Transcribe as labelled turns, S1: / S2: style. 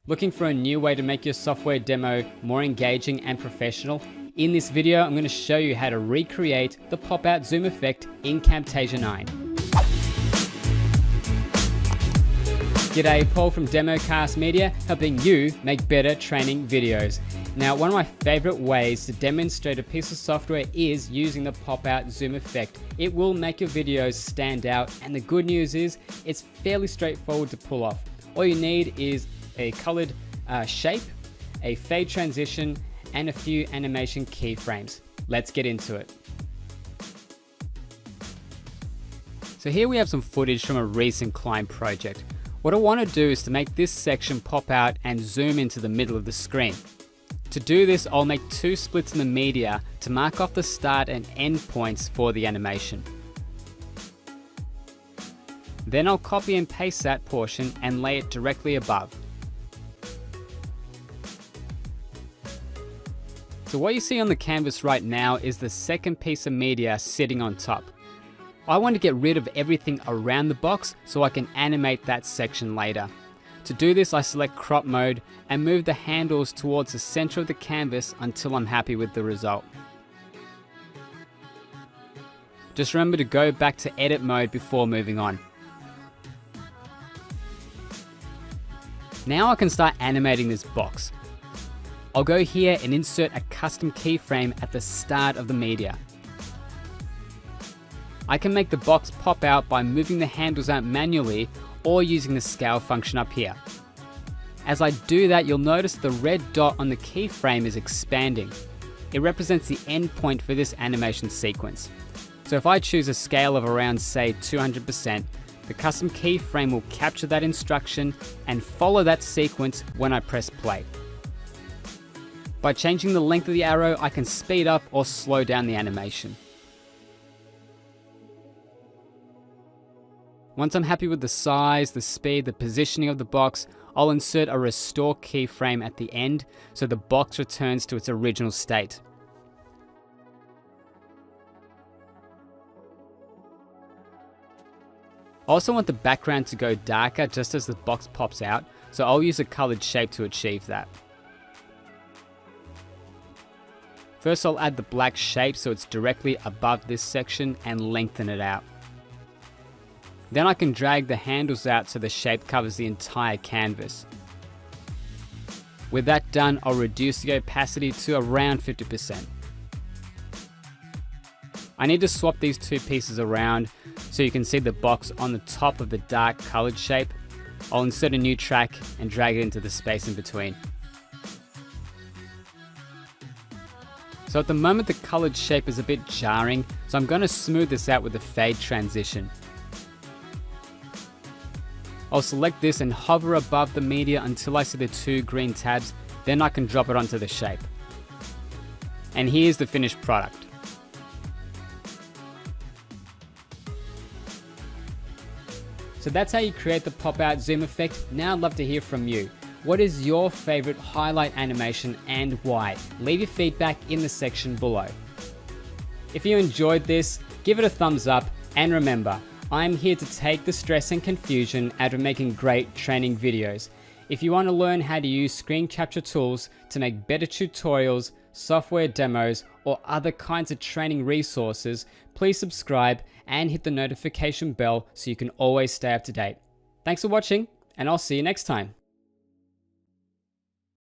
S1: Looking for a new way to make your software demo more engaging and professional? In this video, I'm going to show you how to recreate the pop-out zoom effect in Camtasia 9. G'day, Paul from DemoCast Media, helping you make better training videos. Now, one of my favorite ways to demonstrate a piece of software is using the pop-out zoom effect. It will make your videos stand out, and the good news is it's fairly straightforward to pull off. All you need is a colored shape, a fade transition, and a few animation keyframes. Let's get into it. So here we have some footage from a recent client project. What I want to do is to make this section pop out and zoom into the middle of the screen. To do this, I'll make two splits in the media to mark off the start and end points for the animation. Then I'll copy and paste that portion and lay it directly above. So what you see on the canvas right now is the second piece of media sitting on top. I want to get rid of everything around the box so I can animate that section later. To do this, I select crop mode and move the handles towards the center of the canvas until I'm happy with the result. Just remember to go back to edit mode before moving on. Now I can start animating this box. I'll go here and insert a custom keyframe at the start of the media. I can make the box pop out by moving the handles out manually or using the scale function up here. As I do that, you'll notice the red dot on the keyframe is expanding. It represents the end point for this animation sequence. So if I choose a scale of around, say, 200%, the custom keyframe will capture that instruction and follow that sequence when I press play. By changing the length of the arrow, I can speed up or slow down the animation. Once I'm happy with the size, the speed, the positioning of the box, I'll insert a restore keyframe at the end so the box returns to its original state. I also want the background to go darker just as the box pops out, so I'll use a colored shape to achieve that. First, I'll add the black shape so it's directly above this section and lengthen it out. Then I can drag the handles out so the shape covers the entire canvas. With that done, I'll reduce the opacity to around 50%. I need to swap these two pieces around so you can see the box on the top of the dark colored shape. I'll insert a new track and drag it into the space in between. So at the moment the colored shape is a bit jarring, so I'm going to smooth this out with a fade transition. I'll select this and hover above the media until I see the two green tabs, then I can drop it onto the shape. And here's the finished product. So that's how you create the pop-out zoom effect. Now I'd love to hear from you. What is your favorite highlight animation and why? Leave your feedback in the section below. If you enjoyed this, give it a thumbs up, and remember, I'm here to take the stress and confusion out of making great training videos. If you want to learn how to use screen capture tools to make better tutorials, software demos, or other kinds of training resources, please subscribe and hit the notification bell so you can always stay up to date. Thanks for watching, and I'll see you next time.